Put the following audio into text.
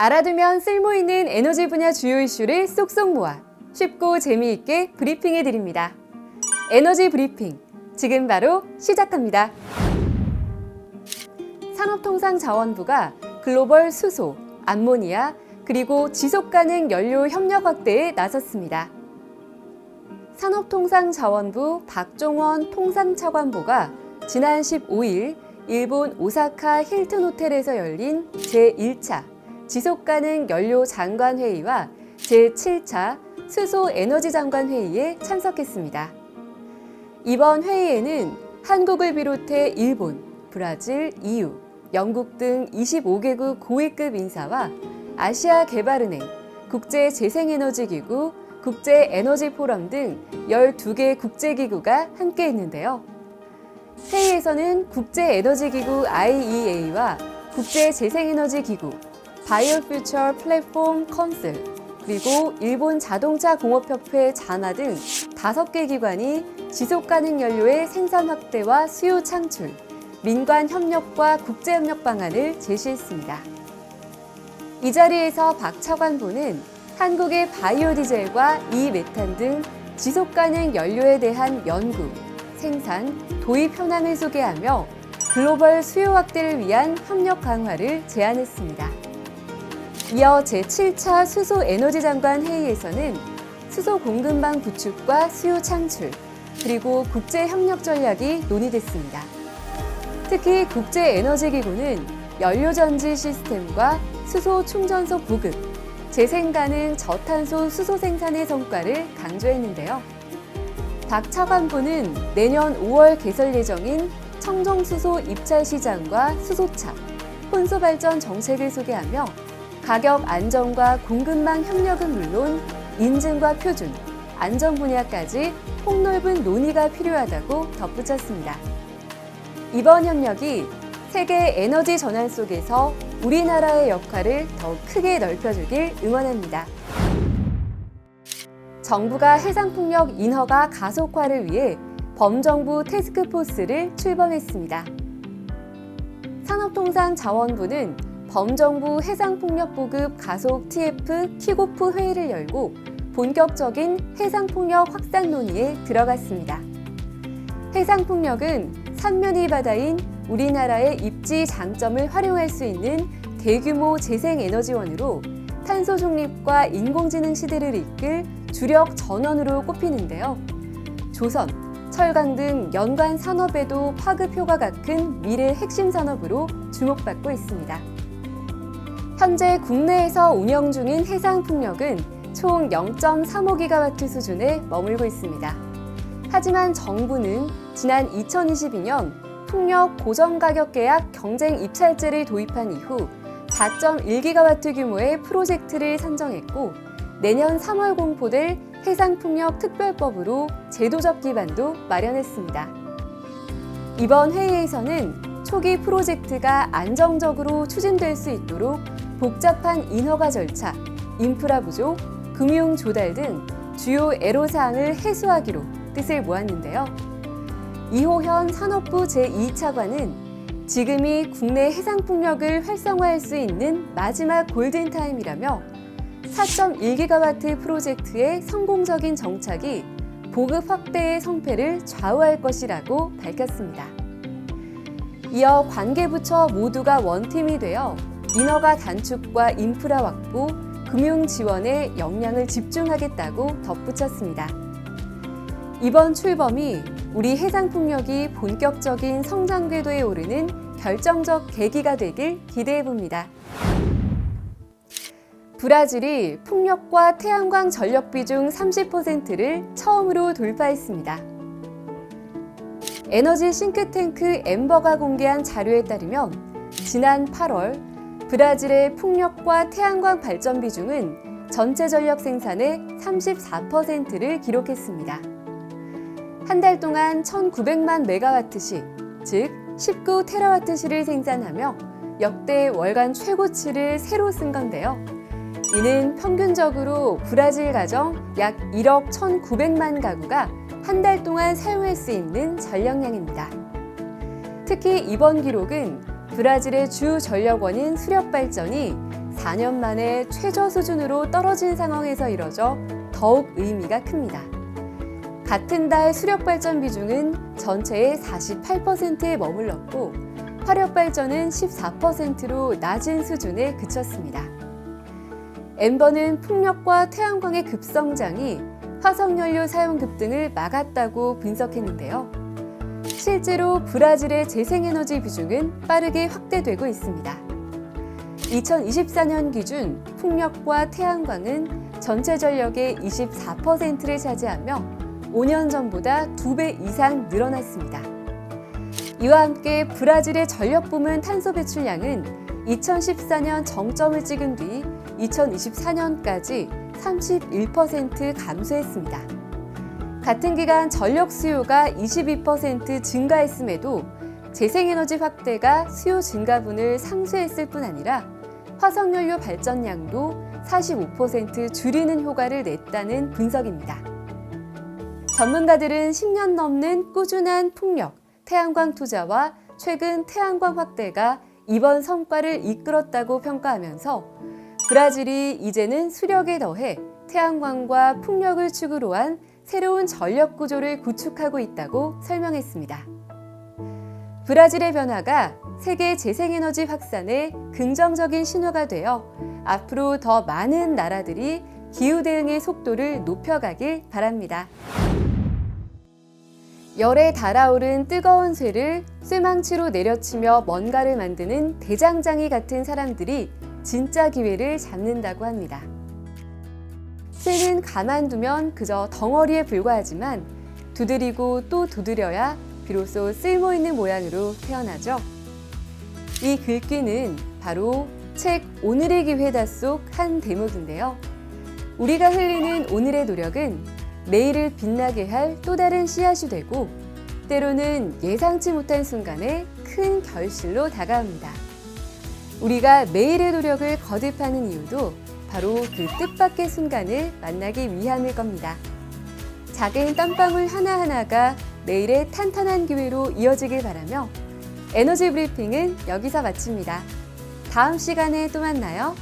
알아두면 쓸모있는 에너지 분야 주요 이슈를 쏙쏙 모아 쉽고 재미있게 브리핑해 드립니다. 에너지 브리핑, 지금 바로 시작합니다. 산업통상자원부가 글로벌 수소, 암모니아, 그리고 지속가능 연료 협력 확대에 나섰습니다. 산업통상자원부 박종원 통상차관보가 지난 15일 일본 오사카 힐튼 호텔에서 열린 제1차 지속가능 연료 장관 회의와 제7차 수소 에너지 장관 회의에 참석했습니다. 이번 회의에는 한국을 비롯해 일본, 브라질, EU, 영국 등 25개국 고위급 인사와 아시아 개발은행, 국제재생에너지기구, 국제에너지포럼 등 12개 국제기구가 함께했는데요. 회의에서는 국제에너지기구 IEA와 국제재생에너지기구, 바이오퓨처 플랫폼 컨슬, 그리고 일본 자동차공업협회 자나 등 5개 기관이 지속가능 연료의 생산 확대와 수요 창출, 민관 협력과 국제협력 방안을 제시했습니다. 이 자리에서 박 차관보는 한국의 바이오 디젤과 이메탄 등 지속가능 연료에 대한 연구, 생산, 도입 현황을 소개하며 글로벌 수요 확대를 위한 협력 강화를 제안했습니다. 이어 제7차 수소 에너지 장관 회의에서는 수소 공급망 구축과 수요 창출, 그리고 국제 협력 전략이 논의됐습니다. 특히 국제에너지기구는 연료전지 시스템과 수소 충전소 보급, 재생 가능 저탄소 수소 생산의 성과를 강조했는데요. 박 차관보는 내년 5월 개설 예정인 청정수소 입찰 시장과 수소차, 혼수 발전 정책을 소개하며 가격 안정과 공급망 협력은 물론 인증과 표준, 안전 분야까지 폭넓은 논의가 필요하다고 덧붙였습니다. 이번 협력이 세계 에너지 전환 속에서 우리나라의 역할을 더 크게 넓혀주길 응원합니다. 정부가 해상풍력 인허가 가속화를 위해 범정부 태스크포스를 출범했습니다. 산업통상자원부는 범정부 해상풍력보급 가속 TF 킥오프 회의를 열고 본격적인 해상풍력 확산 논의에 들어갔습니다. 해상풍력은 삼면이 바다인 우리나라의 입지 장점을 활용할 수 있는 대규모 재생에너지원으로 탄소 중립과 인공지능 시대를 이끌 주력 전원으로 꼽히는데요. 조선, 철강 등 연관 산업에도 파급 효과가 큰 미래 핵심 산업으로 주목받고 있습니다. 현재 국내에서 운영 중인 해상풍력은 총 0.35GW 수준에 머물고 있습니다. 하지만 정부는 지난 2022년 풍력 고정가격 계약 경쟁 입찰제를 도입한 이후 4.1GW 규모의 프로젝트를 선정했고 내년 3월 공포될 해상풍력 특별법으로 제도적 기반도 마련했습니다. 이번 회의에서는 초기 프로젝트가 안정적으로 추진될 수 있도록 복잡한 인허가 절차, 인프라 부족, 금융 조달 등 주요 애로사항을 해소하기로 뜻을 모았는데요. 이호현 산업부 제2차관은 지금이 국내 해상풍력을 활성화할 수 있는 마지막 골든타임이라며 4.1GW 프로젝트의 성공적인 정착이 보급 확대의 성패를 좌우할 것이라고 밝혔습니다. 이어 관계부처 모두가 원팀이 되어 인허가 단축과 인프라 확보, 금융 지원에 역량을 집중하겠다고 덧붙였습니다. 이번 출범이 우리 해상풍력이 본격적인 성장 궤도에 오르는 결정적 계기가 되길 기대해봅니다. 브라질이 풍력과 태양광 전력 비중 30%를 처음으로 돌파했습니다. 에너지 싱크탱크 엠버가 공개한 자료에 따르면 지난 8월 브라질의 풍력과 태양광 발전 비중은 전체 전력 생산의 34%를 기록했습니다. 한 달 동안 1,900만 메가와트시, 즉 19테라와트시를 생산하며 역대 월간 최고치를 새로 쓴 건데요. 이는 평균적으로 브라질 가정 약 1억 1,900만 가구가 한 달 동안 사용할 수 있는 전력량입니다. 특히 이번 기록은 브라질의 주 전력원인 수력 발전이 4년 만에 최저 수준으로 떨어진 상황에서 이뤄져 더욱 의미가 큽니다. 같은 달 수력 발전 비중은 전체의 48%에 머물렀고 화력 발전은 14%로 낮은 수준에 그쳤습니다. 엠버는 풍력과 태양광의 급성장이 화석연료 사용 급등을 막았다고 분석했는데요. 실제로 브라질의 재생에너지 비중은 빠르게 확대되고 있습니다. 2024년 기준 풍력과 태양광은 전체 전력의 24%를 차지하며 5년 전보다 2배 이상 늘어났습니다. 이와 함께 브라질의 전력 부문 탄소 배출량은 2014년 정점을 찍은 뒤 2024년까지 31% 감소했습니다. 같은 기간 전력 수요가 22% 증가했음에도 재생에너지 확대가 수요 증가분을 상쇄했을 뿐 아니라 화석연료 발전량도 45% 줄이는 효과를 냈다는 분석입니다. 전문가들은 10년 넘는 꾸준한 풍력, 태양광 투자와 최근 태양광 확대가 이번 성과를 이끌었다고 평가하면서 브라질이 이제는 수력에 더해 태양광과 풍력을 축으로 한 새로운 전력 구조를 구축하고 있다고 설명했습니다. 브라질의 변화가 세계 재생에너지 확산에 긍정적인 신호가 되어 앞으로 더 많은 나라들이 기후 대응의 속도를 높여가길 바랍니다. 열에 달아오른 뜨거운 쇠를 쇠망치로 내려치며 뭔가를 만드는 대장장이 같은 사람들이 진짜 기회를 잡는다고 합니다. 쇠는 가만두면 그저 덩어리에 불과하지만 두드리고 또 두드려야 비로소 쓸모있는 모양으로 태어나죠. 이 글귀는 바로 책 오늘의 기회다 속 한 대목인데요. 우리가 흘리는 오늘의 노력은 내일을 빛나게 할 또 다른 씨앗이 되고 때로는 예상치 못한 순간에 큰 결실로 다가옵니다. 우리가 매일의 노력을 거듭하는 이유도 바로 그 뜻밖의 순간을 만나기 위함일 겁니다. 작은 땀방울 하나하나가 내일의 탄탄한 기회로 이어지길 바라며 에너지 브리핑은 여기서 마칩니다. 다음 시간에 또 만나요.